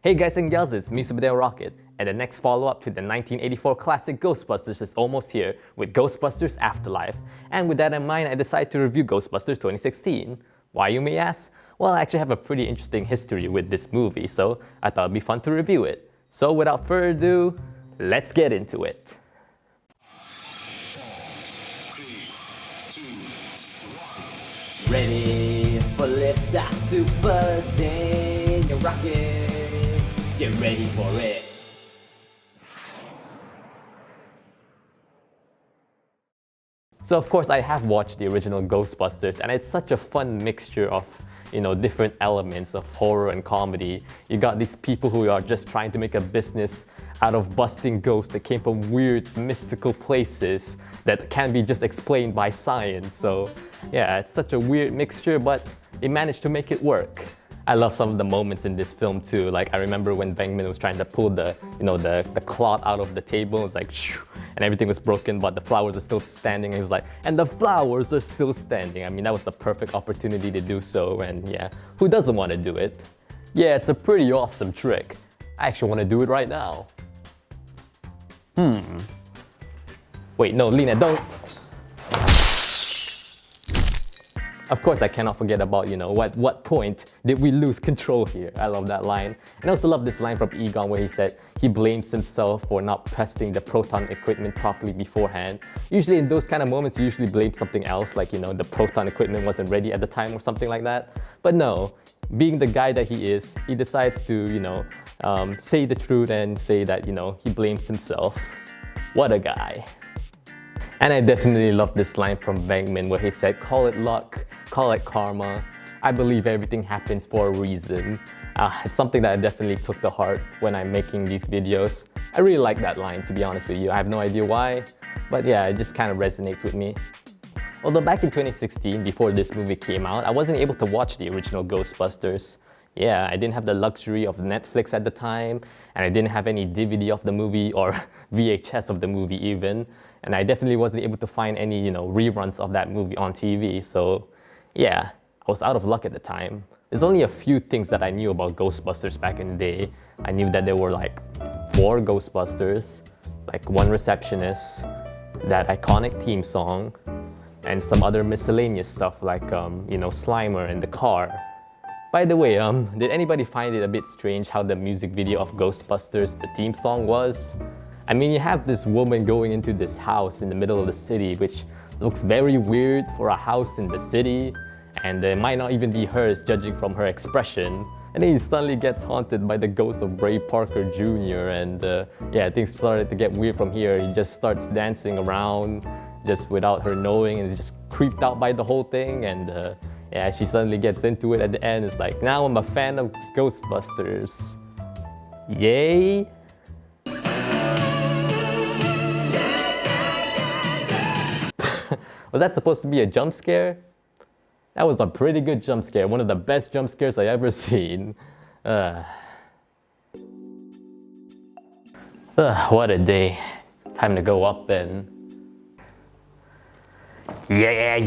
Hey guys and gals, it's me Subadeo Rocket, and the next follow-up to the 1984 classic Ghostbusters is almost here with Ghostbusters Afterlife. And with that in mind, I decided to review Ghostbusters 2016. Why, you may ask? Well, I actually have a pretty interesting history with this movie, so I thought it'd be fun to review it. So without further ado, let's get into it. 3, 2, 1. Ready for liftoff, super dang rocket. Get ready for it. So of course I have watched the original Ghostbusters, and it's such a fun mixture of, different elements of horror and comedy. You got these people who are just trying to make a business out of busting ghosts that came from weird mystical places that can't be just explained by science. So yeah, it's such a weird mixture, but they managed to make it work. I love some of the moments in this film too. Like I remember when Venkman was trying to pull the cloth out of the table. It's like shoo, and everything was broken, but the flowers are still standing. And he was like, and the flowers are still standing. I mean, that was the perfect opportunity to do so. And yeah, who doesn't want to do it? Yeah, it's a pretty awesome trick. I actually want to do it right now. Wait, no, Lena, don't. Of course, I cannot forget about, what point did we lose control here? I love that line. And I also love this line from Egon where he said he blames himself for not testing the proton equipment properly beforehand. Usually in those kind of moments, you usually blame something else, like, the proton equipment wasn't ready at the time or something like that. But no, being the guy that he is, he decides to, say the truth and say that, he blames himself. What a guy. And I definitely love this line from Venkman where he said, call it luck, call it karma. I believe everything happens for a reason. It's something that I definitely took to heart when I'm making these videos. I really like that line, to be honest with you. I have no idea why, but yeah, it just kind of resonates with me. Although back in 2016, before this movie came out, I wasn't able to watch the original Ghostbusters. Yeah, I didn't have the luxury of Netflix at the time, and I didn't have any DVD of the movie or VHS of the movie even. And I definitely wasn't able to find any, reruns of that movie on TV. So yeah, I was out of luck at the time. There's only a few things that I knew about Ghostbusters back in the day. I knew that there were like 4 Ghostbusters, like 1 receptionist, that iconic theme song, and some other miscellaneous stuff like, Slimer and the car. By the way, did anybody find it a bit strange how the music video of Ghostbusters, the theme song was? I mean, you have this woman going into this house in the middle of the city, which looks very weird for a house in the city, and it might not even be hers judging from her expression. And then he suddenly gets haunted by the ghost of Ray Parker Jr. And yeah, things started to get weird from here. He just starts dancing around just without her knowing, and is just creeped out by the whole thing. And yeah, she suddenly gets into it at the end. It's like, now I'm a fan of Ghostbusters. Yay! Was that supposed to be a jump scare? That was a pretty good jump scare. One of the best jump scares I ever seen. What a day. Time to go up and... Yeah.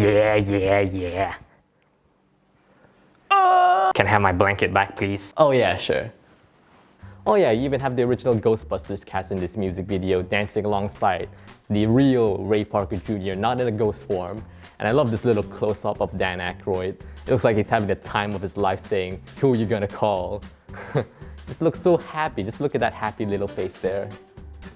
Can I have my blanket back, please? Oh yeah, sure. Oh yeah, you even have the original Ghostbusters cast in this music video dancing alongside the real Ray Parker Jr., not in a ghost form. And I love this little close-up of Dan Aykroyd. It looks like he's having the time of his life saying, who are you gonna call? Just looks so happy. Just look at that happy little face there.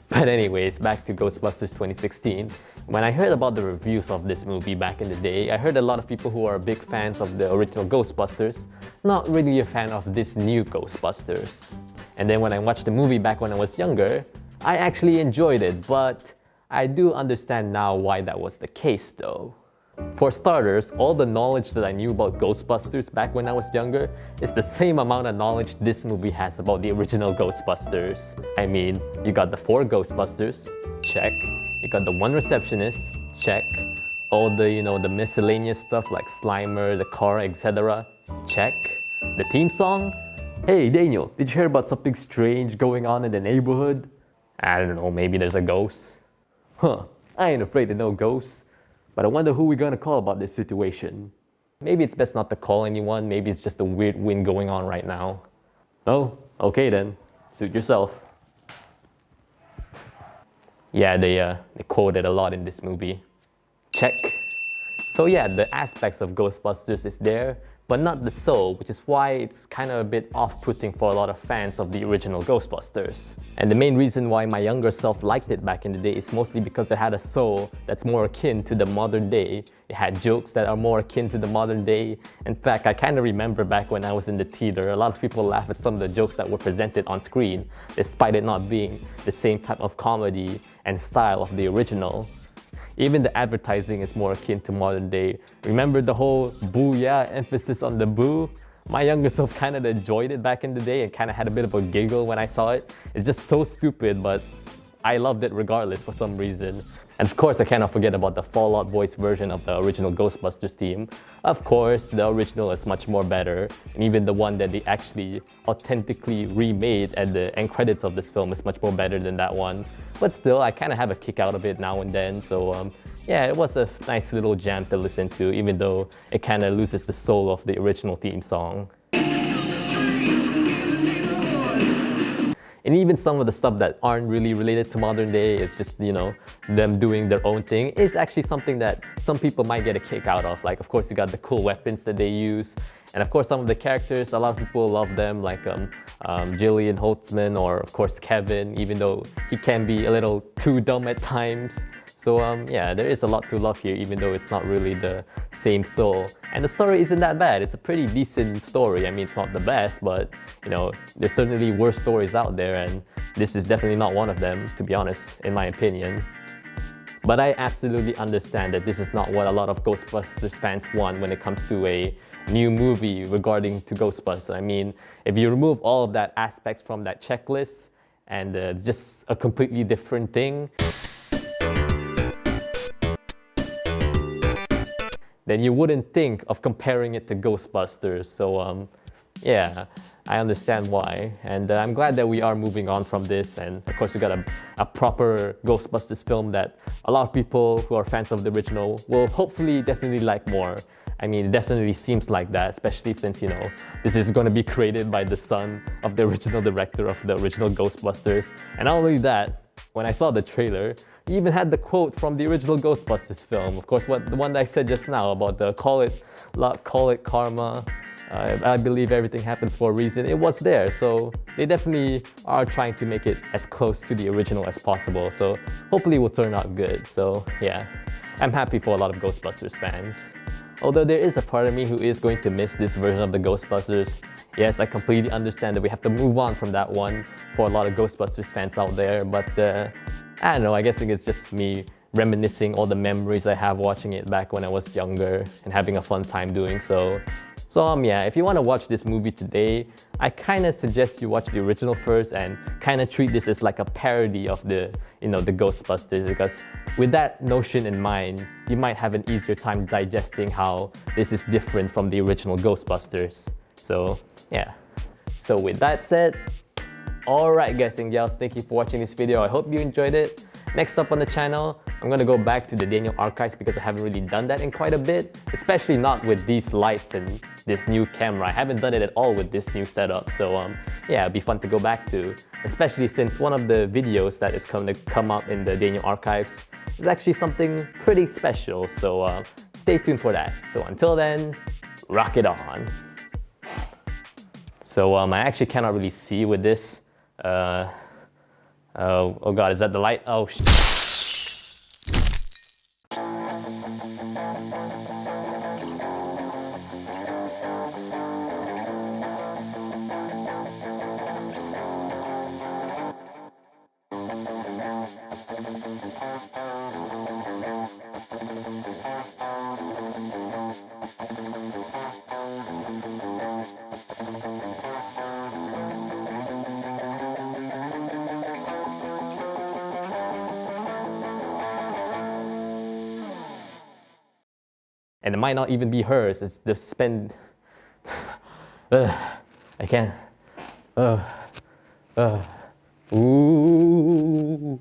But anyways, back to Ghostbusters 2016. When I heard about the reviews of this movie back in the day, I heard a lot of people who are big fans of the original Ghostbusters, not really a fan of this new Ghostbusters. And then when I watched the movie back when I was younger, I actually enjoyed it, but I do understand now why that was the case though. For starters, all the knowledge that I knew about Ghostbusters back when I was younger is the same amount of knowledge this movie has about the original Ghostbusters. I mean, you got the 4 Ghostbusters, check. You got the 1 receptionist, check. All the, the miscellaneous stuff like Slimer, the car, etc. Check. The theme song? Hey Daniel, did you hear about something strange going on in the neighborhood? I don't know, maybe there's a ghost. Huh, I ain't afraid of no ghosts. But I wonder who we're gonna call about this situation. Maybe it's best not to call anyone, maybe it's just a weird wind going on right now. Oh, Okay then, suit yourself. Yeah, they quote it a lot in this movie. Check. So yeah, the aspects of Ghostbusters is there, but not the soul, which is why it's kind of a bit off-putting for a lot of fans of the original Ghostbusters. And the main reason why my younger self liked it back in the day is mostly because it had a soul that's more akin to the modern day. It had jokes that are more akin to the modern day. In fact, I kind of remember back when I was in the theater, a lot of people laughed at some of the jokes that were presented on screen, despite it not being the same type of comedy and style of the original. Even the advertising is more akin to modern day. Remember the whole booyah emphasis on the boo? My younger self kind of enjoyed it back in the day and kind of had a bit of a giggle when I saw it. It's just so stupid, but I loved it regardless for some reason. And of course, I cannot forget about the Fall Out Boy's version of the original Ghostbusters theme. Of course, the original is much more better, and even the one that they actually authentically remade at the end credits of this film is much more better than that one. But still, I kind of have a kick out of it now and then, so yeah, it was a nice little jam to listen to, even though it kind of loses the soul of the original theme song. And even some of the stuff that aren't really related to modern day, it's just, you know, them doing their own thing, is actually something that some people might get a kick out of. Like, of course, you got the cool weapons that they use. And of course, some of the characters, a lot of people love them, like Jillian Holtzman, or of course Kevin, even though he can be a little too dumb at times. So yeah, there is a lot to love here, even though it's not really the same soul. And the story isn't that bad. It's a pretty decent story. I mean, it's not the best, but you know, there's certainly worse stories out there, and this is definitely not one of them, to be honest, in my opinion. But I absolutely understand that this is not what a lot of Ghostbusters fans want when it comes to a new movie regarding to Ghostbusters. I mean, if you remove all of that aspects from that checklist and just a completely different thing, then you wouldn't think of comparing it to Ghostbusters. So yeah, I understand why. And I'm glad that we are moving on from this. And of course, we got a proper Ghostbusters film that a lot of people who are fans of the original will hopefully definitely like more. I mean, it definitely seems like that, especially since, you know, this is going to be created by the son of the original director of the original Ghostbusters. And not only that, when I saw the trailer, he even had the quote from the original Ghostbusters film. Of course, the one that I said just now about the call it karma. I believe everything happens for a reason. It was there, so they definitely are trying to make it as close to the original as possible. So hopefully it will turn out good. So yeah, I'm happy for a lot of Ghostbusters fans. Although there is a part of me who is going to miss this version of the Ghostbusters. Yes, I completely understand that we have to move on from that one for a lot of Ghostbusters fans out there, but I don't know, I guess it's just me reminiscing all the memories I have watching it back when I was younger and having a fun time doing so. So yeah, if you want to watch this movie today, I kind of suggest you watch the original first and kind of treat this as like a parody of the, you know, the Ghostbusters, because with that notion in mind, you might have an easier time digesting how this is different from the original Ghostbusters. So yeah, so with that said, alright guys and gals, thank you for watching this video. I hope you enjoyed it. Next up on the channel, I'm gonna go back to the Daniel archives because I haven't really done that in quite a bit, especially not with these lights and this new camera. I haven't done it at all with this new setup, so yeah, it'd be fun to go back to, especially since one of the videos that is going to come up in the Daniel archives is actually something pretty special, so stay tuned for that. So until then, rock it on. So I actually cannot really see with this. Oh god, is that the light? Oh and it might not even be hers, it's the spend. I can't. Ooh.